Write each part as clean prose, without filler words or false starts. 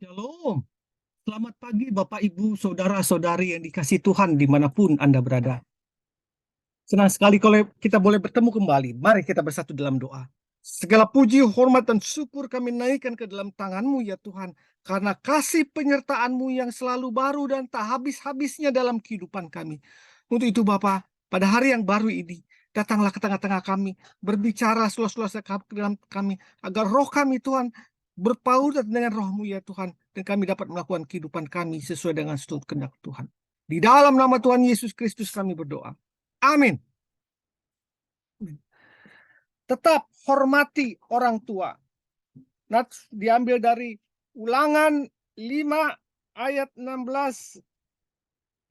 Shalom. Selamat pagi Bapak Ibu, Saudara-saudari yang dikasihi Tuhan dimanapun Anda berada. Senang sekali kalau kita boleh bertemu kembali. Mari kita bersatu dalam doa. Segala puji, hormat, dan syukur kami naikkan ke dalam tangan-Mu ya Tuhan. Karena kasih penyertaan-Mu yang selalu baru dan tak habis-habisnya dalam kehidupan kami. Untuk itu Bapak, pada hari yang baru ini, datanglah ke tengah-tengah kami. Berbicara seluas-luasnya ke dalam kami. Agar roh kami Tuhan berpaurat dengan roh-Mu ya Tuhan. Dan kami dapat melakukan kehidupan kami sesuai dengan seluruh kehendak Tuhan. Di dalam nama Tuhan Yesus Kristus kami berdoa. Amin. Tetap hormati orang tua. Nats diambil dari Ulangan 5 ayat 16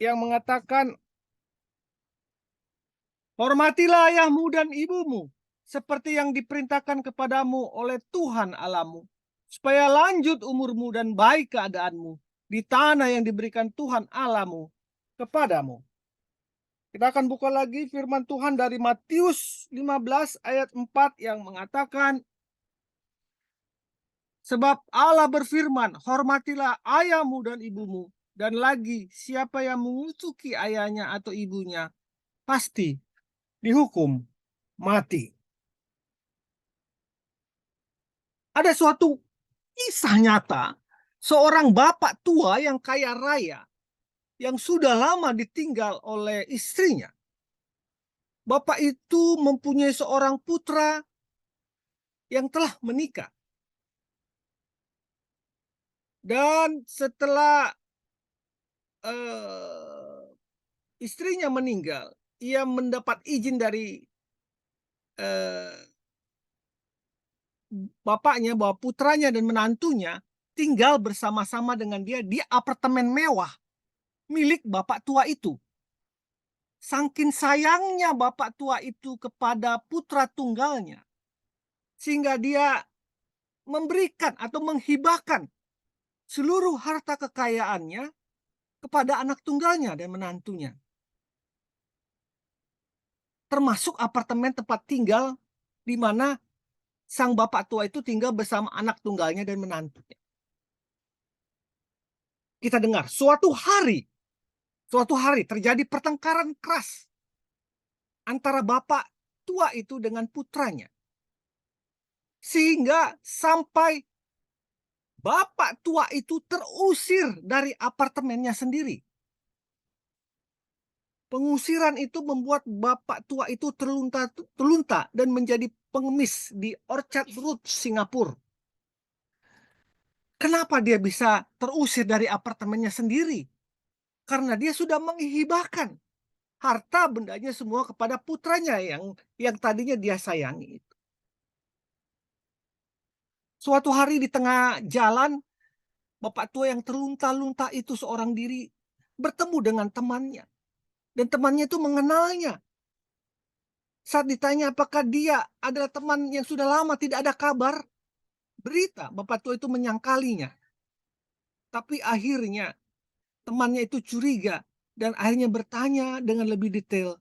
yang mengatakan, hormatilah ayahmu dan ibumu seperti yang diperintahkan kepadamu oleh Tuhan Allahmu, supaya lanjut umurmu dan baik keadaanmu di tanah yang diberikan Tuhan Allahmu kepadamu. Kita akan buka lagi firman Tuhan dari Matius 15 ayat 4 yang mengatakan, sebab Allah berfirman, hormatilah ayahmu dan ibumu, dan lagi siapa yang mengutuki ayahnya atau ibunya, pasti dihukum mati. Ada suatu kisah nyata, seorang bapak tua yang kaya raya, yang sudah lama ditinggal oleh istrinya. Bapak itu mempunyai seorang putra yang telah menikah. Dan setelah istrinya meninggal, ia mendapat izin dari bapaknya bahwa putranya dan menantunya tinggal bersama-sama dengan dia di apartemen mewah milik bapak tua itu. Saking sayangnya bapak tua itu kepada putra tunggalnya, sehingga dia memberikan atau menghibahkan seluruh harta kekayaannya kepada anak tunggalnya dan menantunya. Termasuk apartemen tempat tinggal di mana sang bapak tua itu tinggal bersama anak tunggalnya dan menantunya. Kita dengar suatu hari terjadi pertengkaran keras antara bapak tua itu dengan putranya. Sehingga sampai bapak tua itu terusir dari apartemennya sendiri. Pengusiran itu membuat bapak tua itu terlunta dan menjadi pengemis di Orchard Road, Singapura. Kenapa dia bisa terusir dari apartemennya sendiri? Karena dia sudah menghibahkan harta bendanya semua kepada putranya yang tadinya dia sayangi itu. Suatu hari di tengah jalan, bapak tua yang terlunta-lunta itu seorang diri bertemu dengan temannya. Dan temannya itu mengenalnya. Saat ditanya apakah dia adalah teman yang sudah lama tidak ada kabar, berita, bapak tua itu menyangkalinya. Tapi akhirnya temannya itu curiga dan akhirnya bertanya dengan lebih detail.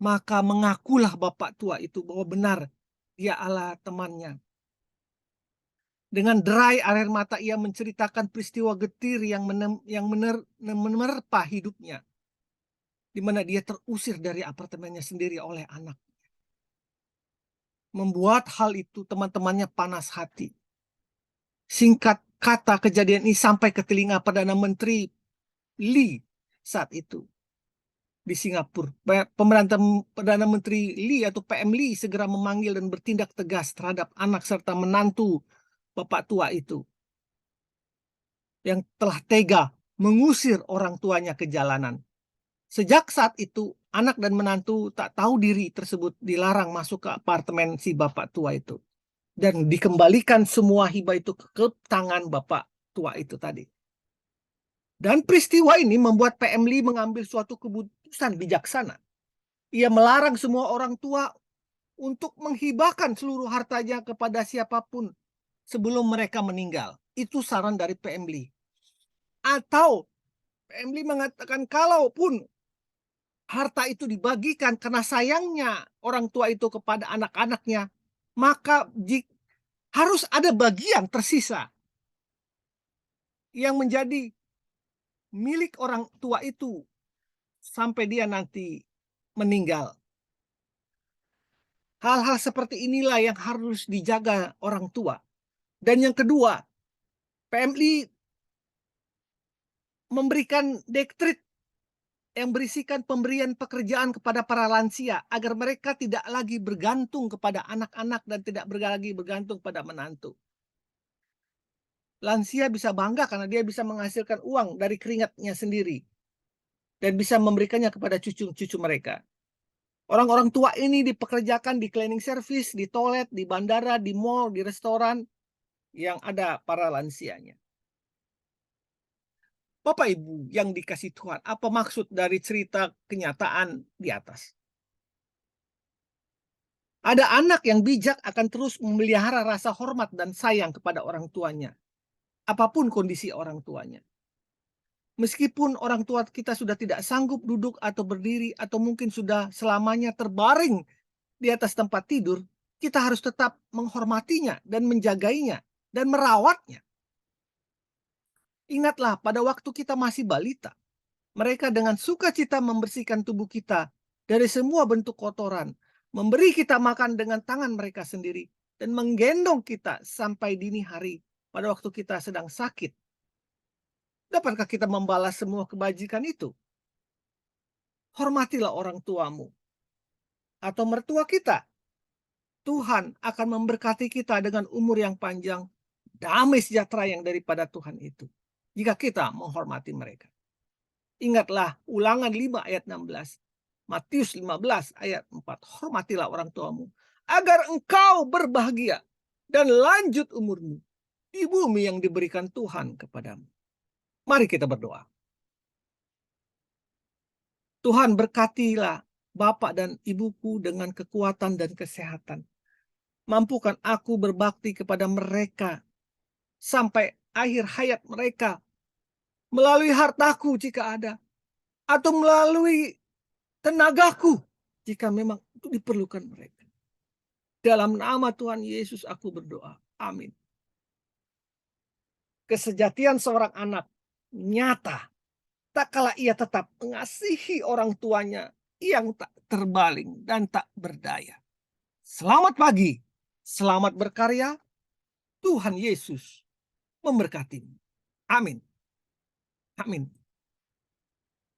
Maka mengakulah bapak tua itu bahwa benar dia adalah temannya. Dengan derai air mata ia menceritakan peristiwa getir yang menerpa hidupnya. Di mana dia terusir dari apartemennya sendiri oleh anak. Membuat hal itu teman-temannya panas hati. Singkat kata kejadian ini sampai ke telinga Perdana Menteri Lee saat itu di Singapura. Perdana Menteri Lee atau PM Lee segera memanggil dan bertindak tegas terhadap anak serta menantu bapak tua itu yang telah tega mengusir orang tuanya ke jalanan. Sejak saat itu, anak dan menantu tak tahu diri tersebut dilarang masuk ke apartemen si bapak tua itu. Dan dikembalikan semua hibah itu ke tangan bapak tua itu tadi. Dan peristiwa ini membuat PM Lee mengambil suatu keputusan bijaksana. Ia melarang semua orang tua untuk menghibahkan seluruh hartanya kepada siapapun sebelum mereka meninggal. Itu saran dari PM Lee. Atau PM Lee mengatakan kalaupun harta itu dibagikan karena sayangnya orang tua itu kepada anak-anaknya, maka harus ada bagian tersisa yang menjadi milik orang tua itu sampai dia nanti meninggal. Hal-hal seperti inilah yang harus dijaga orang tua. Dan yang kedua, PMI memberikan dektrit yang berisikan pemberian pekerjaan kepada para lansia agar mereka tidak lagi bergantung kepada anak-anak dan tidak lagi bergantung pada menantu. Lansia bisa bangga karena dia bisa menghasilkan uang dari keringatnya sendiri dan bisa memberikannya kepada cucu-cucu mereka. Orang-orang tua ini dipekerjakan di cleaning service, di toilet, di bandara, di mall, di restoran yang ada para lansianya. Bapak Ibu yang dikasih Tuhan, apa maksud dari cerita kenyataan di atas? Ada anak yang bijak akan terus memelihara rasa hormat dan sayang kepada orang tuanya, apapun kondisi orang tuanya. Meskipun orang tua kita sudah tidak sanggup duduk atau berdiri atau mungkin sudah selamanya terbaring di atas tempat tidur, kita harus tetap menghormatinya dan menjagainya dan merawatnya. Ingatlah pada waktu kita masih balita, mereka dengan sukacita membersihkan tubuh kita dari semua bentuk kotoran, memberi kita makan dengan tangan mereka sendiri, dan menggendong kita sampai dini hari pada waktu kita sedang sakit. Dapatkah kita membalas semua kebajikan itu? Hormatilah orang tuamu atau mertua kita. Tuhan akan memberkati kita dengan umur yang panjang, damai sejahtera yang daripada Tuhan itu, jika kita menghormati mereka. Ingatlah Ulangan 5 ayat 16. Matius 15 ayat 4. Hormatilah orang tuamu agar engkau berbahagia dan lanjut umurmu di bumi yang diberikan Tuhan kepadamu. Mari kita berdoa. Tuhan, berkatilah Bapak dan Ibuku dengan kekuatan dan kesehatan. Mampukan aku berbakti kepada mereka sampai akhir hayat mereka melalui hartaku jika ada, atau melalui tenagaku jika memang itu diperlukan mereka. Dalam nama Tuhan Yesus aku berdoa. Amin. Kesejatian seorang anak nyata tak kala ia tetap mengasihi orang tuanya yang tak terbaling dan tak berdaya. Selamat pagi, selamat berkarya. Tuhan Yesus memberkatimu. Amin. Amin.